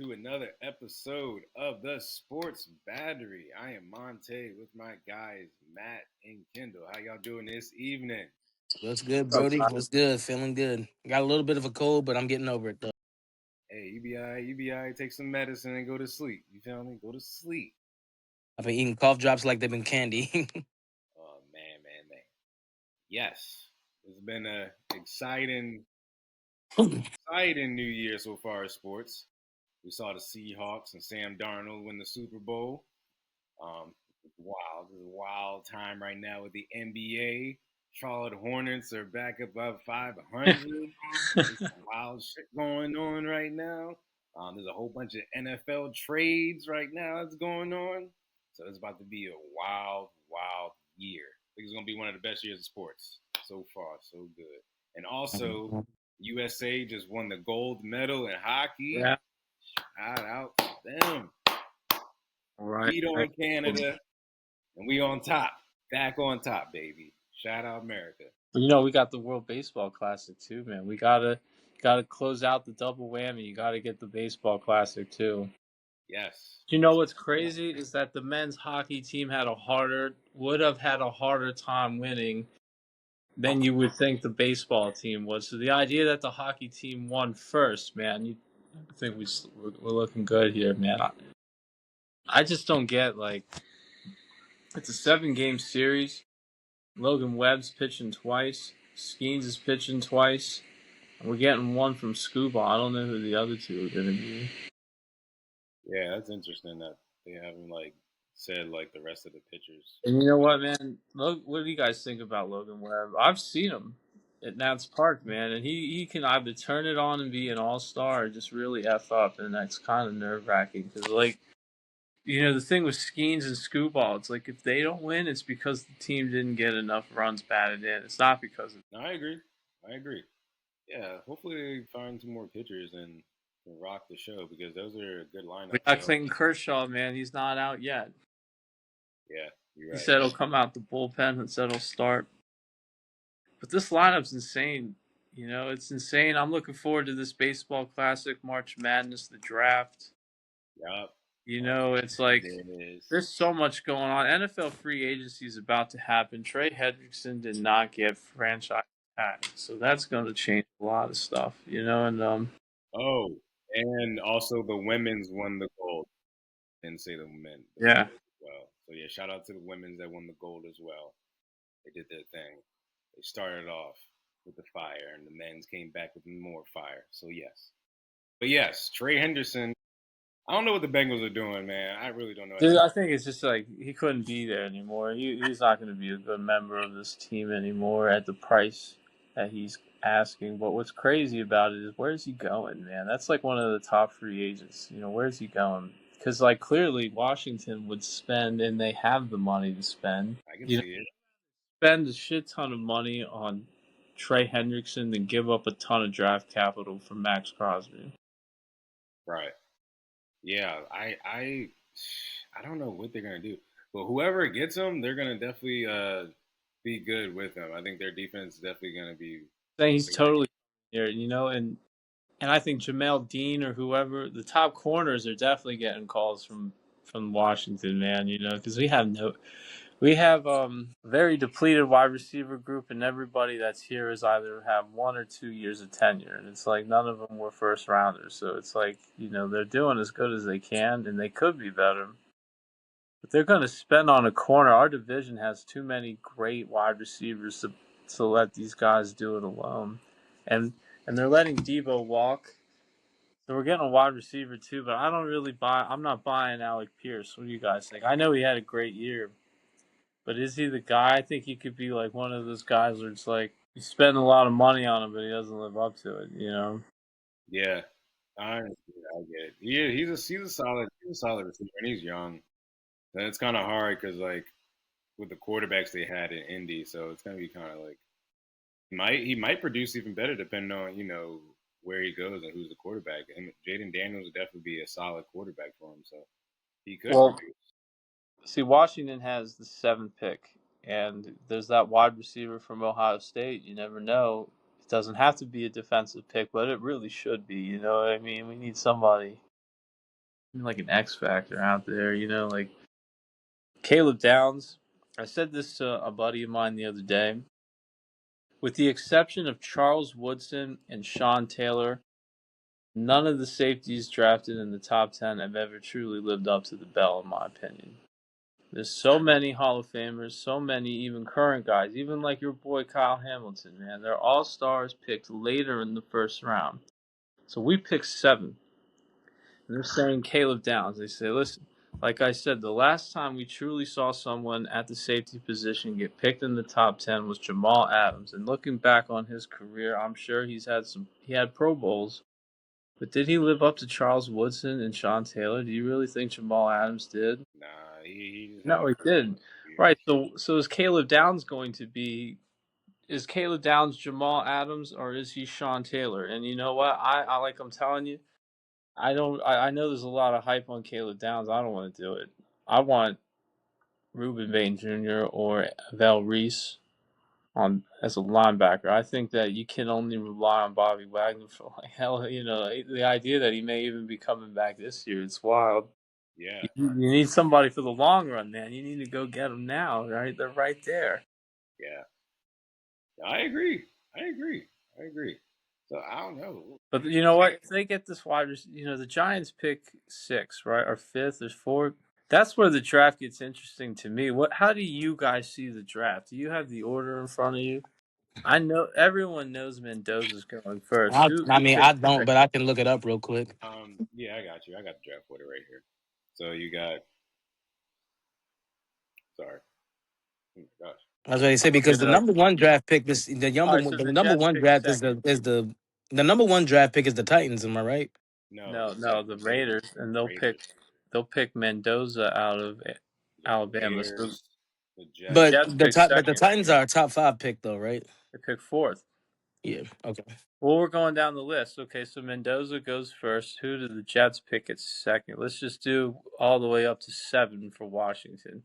to another episode of the Sports Battery. I am Monte with my guys Matt and Kendall. How y'all doing this evening? What's good, What's Brody? up, What's good? Feeling good. Got a little bit of a cold, but I'm getting over it though. Hey, you be alright. Take some medicine and go to sleep. You feel me? Go to sleep. I've been eating cough drops like they've been candy. Oh man. Yes, it's been a exciting new year so far as sports. We saw the Seahawks and Sam Darnold win the Super Bowl. Wow, this is a wild time right now with the NBA. Charlotte Hornets are back above 500. There's some wild shit going on right now. There's a whole bunch of NFL trades right now that's going on. So it's about to be a wild year. I think it's going to be one of the best years of sports so far. So good. And also, USA just won the gold medal in hockey. Yeah. Shout out to them. All right. Beat on Canada. And we on top. Back on top, baby. Shout out America. We got the World Baseball Classic too, man. We gotta close out the double whammy. You gotta get the Baseball Classic too. Yes. You know what's crazy is that the men's hockey team would have had a harder time winning than you would think the baseball team was. So the idea that the hockey team won first, man, I think we're looking good here, man. I just don't get it's a 7-game series. Logan Webb's pitching twice. Skeens is pitching twice. And we're getting one from Scuba. I don't know who the other two are going to be. Yeah, that's interesting that they haven't said the rest of the pitchers. And you know what, man? What do you guys think about Logan Webb? I've seen him at Nats Park, man, and he can either turn it on and be an all-star or just really F up, and that's kind of nerve-wracking because, the thing with Skeens and Scooball, it's like if they don't win, it's because the team didn't get enough runs batted in. It's not because of. No, I agree. Yeah, hopefully they find some more pitchers and can rock the show because those are a good lineup. We got Clayton Kershaw, man. He's not out yet. Yeah, you're He right. said he'll come out the bullpen and said he'll start. But this lineup's insane. It's insane. I'm looking forward to this baseball classic, March Madness, the draft. Yup. It's like there's so much going on. NFL free agency is about to happen. Trey Hendrickson did not get franchise tag, so that's going to change a lot of stuff. Oh, and also the women's won the gold. Didn't say the men. Yeah. Well, so yeah, shout out to the women's that won the gold as well. They did their thing. They started off with the fire, and the men's came back with more fire. So yes, but yes, Trey Henderson. I don't know what the Bengals are doing, man. I really don't know. Dude, I think it's just like he couldn't be there anymore. He's not going to be a good member of this team anymore at the price that he's asking. But what's crazy about it is where's he going, man? That's like one of the top free agents. Where's he going? Because clearly Washington would spend, and they have the money to spend. I can see it. Spend a shit ton of money on Trey Hendrickson and give up a ton of draft capital for Max Crosby. Right. Yeah, I don't know what they're gonna do, but whoever gets them, they're gonna definitely be good with them. I think their defense is definitely gonna be. Saying he's totally here, and I think Jamel Dean or whoever, the top corners are definitely getting calls from Washington, man. Because we have very depleted wide receiver group, and everybody that's here is either have 1 or 2 years of tenure, and it's like none of them were first rounders. So it's like they're doing as good as they can, and they could be better. But they're going to spend on a corner. Our division has too many great wide receivers to let these guys do it alone, and they're letting Debo walk. So we're getting a wide receiver too, but I'm not buying Alec Pierce. What do you guys think? I know he had a great year, but is he the guy? I think he could be like one of those guys where it's like you spend a lot of money on him, but he doesn't live up to it. Yeah, I get it. He's a solid receiver, and he's young. And it's kind of hard because with the quarterbacks they had in Indy, so it's gonna be kind of like he might produce even better depending on where he goes and who's the quarterback. And Jaden Daniels would definitely be a solid quarterback for him, so he could produce. See, Washington has the 7th pick, and there's that wide receiver from Ohio State. You never know. It doesn't have to be a defensive pick, but it really should be. You know what I mean? We need somebody like an X factor out there. Like Caleb Downs. I said this to a buddy of mine the other day. With the exception of Charles Woodson and Sean Taylor, none of the safeties drafted in the top 10 have ever truly lived up to the bell, in my opinion. There's so many Hall of Famers, so many even current guys, even like your boy Kyle Hamilton, man. They're all stars picked later in the first round. So we picked 7. And they're saying Caleb Downs. They say, listen, like I said, the last time we truly saw someone at the safety position get picked in the top 10 was Jamal Adams. And looking back on his career, I'm sure he had Pro Bowls. But did he live up to Charles Woodson and Sean Taylor? Do you really think Jamal Adams did? Nah, he just had No, a he didn't. years. Right. So is Caleb Downs going to be? Is Caleb Downs Jamal Adams or is he Sean Taylor? And you know what? I like I'm telling you, I don't. I know there's a lot of hype on Caleb Downs. I don't want to do it. I want Ruben Bain Jr. or Val Reese on as a linebacker. I think that you can only rely on Bobby Wagner for like hell. The idea that he may even be coming back this year, it's wild. Yeah, You need somebody for the long run, man. You need to go get them now, right? They're right there. yeah. I agree. I agree. I agree. So I don't know. But you know what? If they get this wide receiver, the Giants pick 6, right, or 5th, there's 4. That's where the draft gets interesting to me. How do you guys see the draft? Do you have the order in front of you? I know everyone knows Mendoza's going first. I Who mean, I picked don't, but I can look it up real quick. Yeah, I got you. I got the draft order right here. So you got. Sorry. Oh my gosh. I was ready to say Look because it the up? number one draft pick, All right, so the the number Jets one pick draft is second. the number one draft pick is the Titans. Am I right? No, No, the you said Raiders, and Raiders. they'll pick Mendoza out of Yeah, the Alabama. So Raiders, the the Jets. Jets pick But the second. Titans are a top 5 pick though, right? They pick 4th. Yeah. Okay. Well, we're going down the list. Okay, so Mendoza goes first. Who do the Jets pick at second? Let's just do all the way up to 7 for Washington.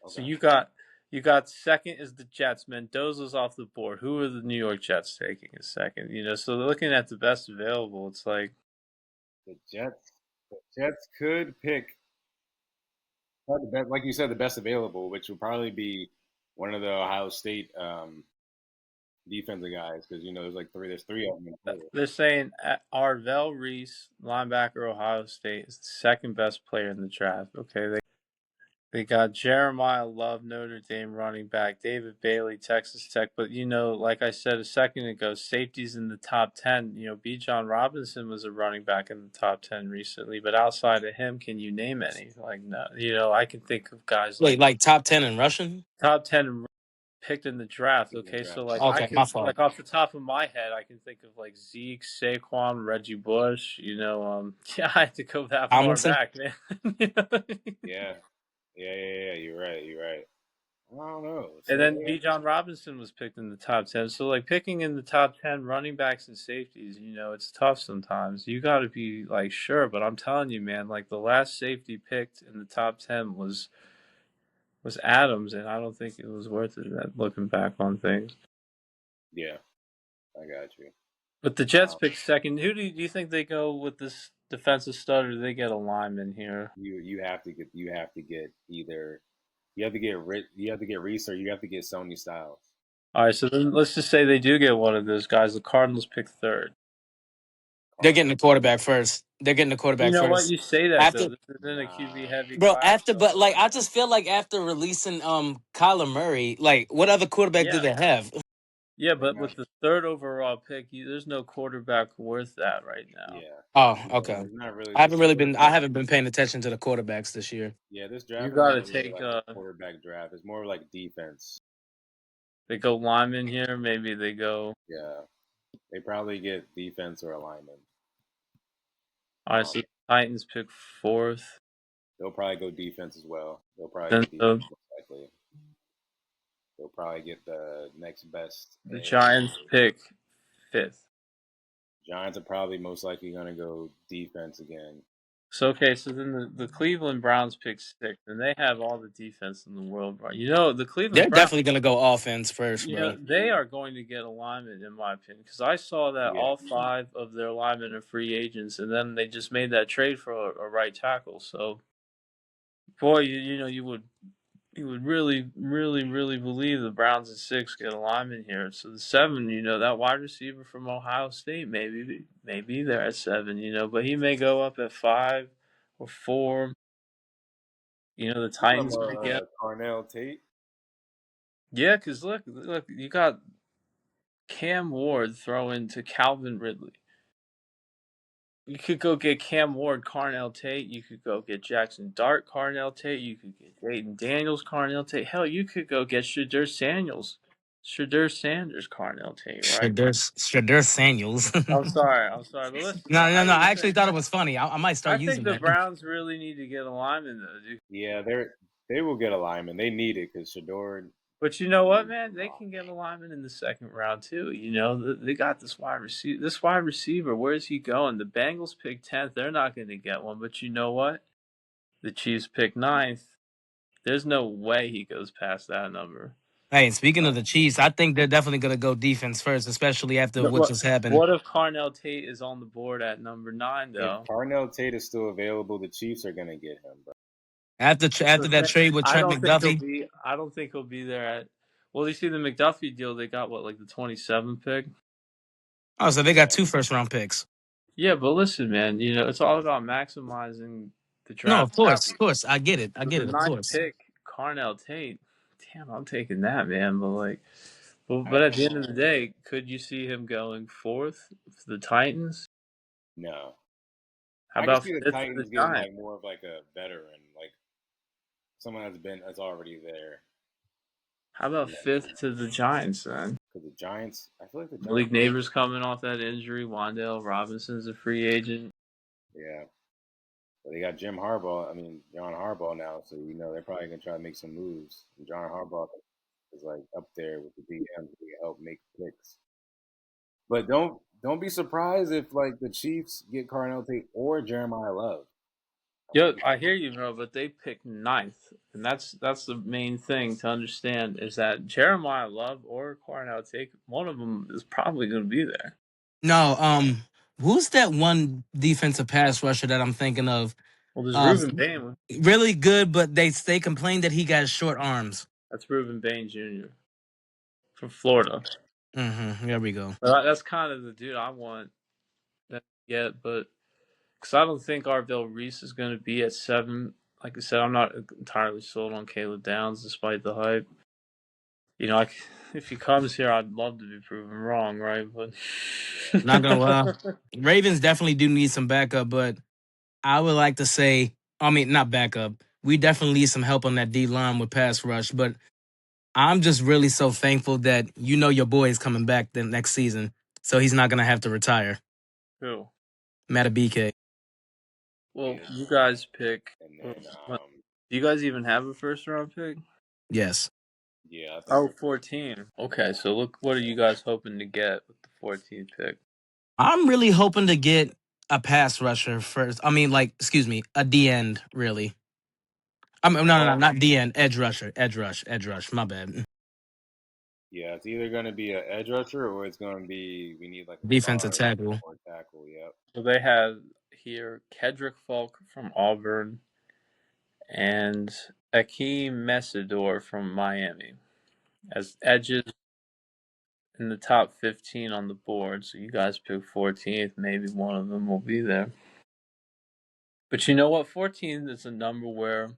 So Okay. you got second is the Jets. Mendoza's off the board. Who are the New York Jets taking as second? So looking at the best available, it's like The Jets. The Jets could pick probably the best, like you said, the best available, which would probably be one of the Ohio State defensive guys because there's like three. There's 3 of them in total. they're saying Arvell Reese, linebacker, Ohio State, is the second best player in the draft. Okay, they got Jeremiah Love, Notre Dame running back, David Bailey, Texas Tech. But like I said a second ago, safeties in the top 10. B. John Robinson was a running back in the top 10 recently. But outside of him, can you name any? Like no, I can think of guys Wait, like like top 10 in rushing? top 10 picked in the draft. In the Okay, so draft. like I Okay, can my fault. like off the top of my head, I can think of like Zeke, Saquon, Reggie Bush. Yeah, I had to go that far Tomlinson. back, man. Yeah. Yeah. You're right. You're right. I don't know. And So then yeah. B. John Robinson was picked in the top 10. So, like, picking in the top 10 running backs and safeties, it's tough sometimes. You got to be, like, sure. But I'm telling you, man, like, the last safety picked in the top 10 was Adams, and I don't think it was worth it looking back on things. Yeah, I got you. But the Jets picked second. Who do you think they go with this defensive stud, or do they get a lineman here? You have to get either you have to get Reese or you have to get Sony Styles. All right, so then let's just say they do get one of those guys. The Cardinals pick third. They're getting the Cardinals. quarterback first. They're getting the You quarterback know what? first. You say that, After though. This isn't a QB Nah. heavy Bro, class, but though. like I just feel like after releasing Kyler Murray, like what other quarterback do Yeah. they have? Yeah, They but got with the third overall pick, there's no quarterback worth that right now. yeah. Oh, Yeah, okay. there's not really this is really I haven't been paying attention to the quarterbacks this year. yeah, this You draft is got to not really take like a quarterback draft. It's more like defense. they go lineman here. Maybe they go. Yeah. They probably get defense or alignment. All right, so the Titans pick fourth. They'll probably go defense as well. They'll probably Then get defense most likely. They'll probably get the next best the edge. Giants pick fifth. Giants are probably most likely going to go defense again. So okay, so then the Cleveland Browns pick 6, and they have all the defense in the world, bro. You know the Cleveland They're Browns. definitely gonna go offense first, You know bro. they are going to get alignment, in my opinion, because I saw that Yeah. all 5 of their linemen are free agents, and then they just made that trade for a right tackle. So, boy, you know you would really believe the Browns at 6 get alignment here. So the 7, that wide receiver from Ohio State maybe they're at 7, but he may go up at 5 or 4. The You talking Titans may about get. Carnell Tate? Yeah, because look, you got Cam Ward throw into Calvin Ridley. You could go get Cam Ward, Carnell Tate. You could go get Jackson Dart, Carnell Tate. You could get Dayton Daniels, Carnell Tate. Hell, you could go get Shadur Sanders, Carnell Tate, right? Shadur Samuels. I'm sorry, but listen, man. No. I actually thought it was funny. I might I start think using the that. Browns really need to get alignment, though, dude. Yeah, they will get a lineman. They need it because Shador. But you know what, man? They can get alignment in the second round too. They got this wide receiver. This wide receiver, where's he going? The Bengals pick 10th. They're not going to get one. But you know what? The Chiefs pick 9th. There's no way he goes past that number. Hey, speaking of the Chiefs, I think they're definitely gonna go defense first, especially after But what just happened. what if Carnell Tate is on the board at number 9 If though? Carnell Tate is still available, the Chiefs are gonna get him, bro. After that trade with I Trent don't think he'll McDuffie. be. I don't think he'll be there at. Well, you see the McDuffie deal. They got what, like the 27th pick. Oh, so they got Yeah. 2 first-round picks. Yeah, but listen, man. It's all about maximizing the No, draft of capital. course, I get it, So the of 9th course. pick, Carnell Tate. Damn, I'm taking that, man. But I at the end of the day, could you see him going 4th for the Titans? no. How I can about see the 5th for the Titans getting Giants? like more of like a veteran, like someone that's already there. How about You know, 5th to the Giants then? because the Giants, I feel like the Malik Giants. Neighbors coming off that injury. Wan'Dale Robinson's a free agent. Yeah, but they got Jim Harbaugh. I mean, John Harbaugh now, so they're probably gonna try to make some moves. And John Harbaugh is like up there with the DMs to help make picks. But don't be surprised if like the Chiefs get Carnell Tate or Jeremiah Love. I Yo, wouldn't. I hear you, bro, but they picked 9th, and that's the main thing to understand is that Jeremiah Love or Cornell Tate, one of them is probably going to be there. No, who's that one defensive pass rusher that I'm thinking of? Well, there's Um, Reuben Bain. really good, but they complained that he got short arms. That's Reuben Bain Jr. from Florida. There we go. But that's kind of the dude I want to get, but because I don't think Arvell Reese is going to be at 7. Like I said, I'm not entirely sold on Caleb Downs despite the hype. If he comes here, I'd love to be proven wrong, right? But Not gonna lie, Ravens definitely do need some backup, but I would like to say, I mean, not backup. We definitely need some help on that D line with pass rush, but I'm just really so thankful that your boy is coming back the next season, so he's not gonna have to retire. who? Matta BK. Well, Yeah. you guys pick. And then Do you guys even have a first round pick? Yes. yeah, I think Oh, 14. Okay, so look, what are you guys hoping to get with the 14th pick? I'm really hoping to get a pass rusher first. I mean, like, excuse me, a D end, really. I mean, no, Oh, not D end, edge rusher, edge rush. My bad. yeah, it's either gonna be an edge rusher or it's gonna be we need like a Defensive guard tackle. or tackle. Yep. so they have here Kedrick Falk from Auburn and Akeem Messidor from Miami as edges in the top 15 on the board. So you guys pick 14th. Maybe one of them will be there. But you know what? 14 is a number where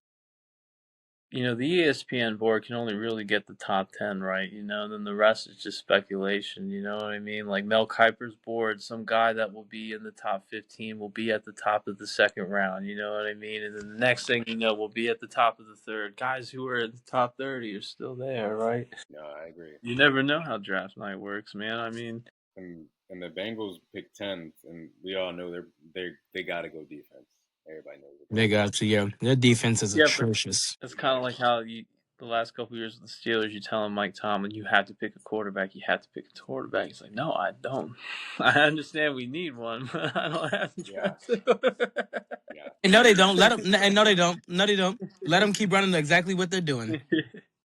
the ESPN board can only really get the top 10 right, then the rest is just speculation, you know what I mean? Like Mel Kiper's board, some guy that will be in the top 15 will be at the top of the second round, you know what I mean? And then the next thing you know, will be at the top of the third. Guys who are at the top 30 are still there, right? No, I agree. You never know how draft night works, man. I mean, And the Bengals picked 10th, and we all know they got to go defense. Everybody knows it. They got to, yeah. Their defense is yeah, but atrocious. it's kind of like how the last couple years with the Steelers, you tell him Mike Tomlin, you have to pick a quarterback. You have to pick a quarterback. He's like, no, I don't. I understand we need one, but I don't have to Yeah. draft it. Yeah. And no, they don't. Let them. And no, they don't. No, they don't. Let them keep running exactly what they're doing.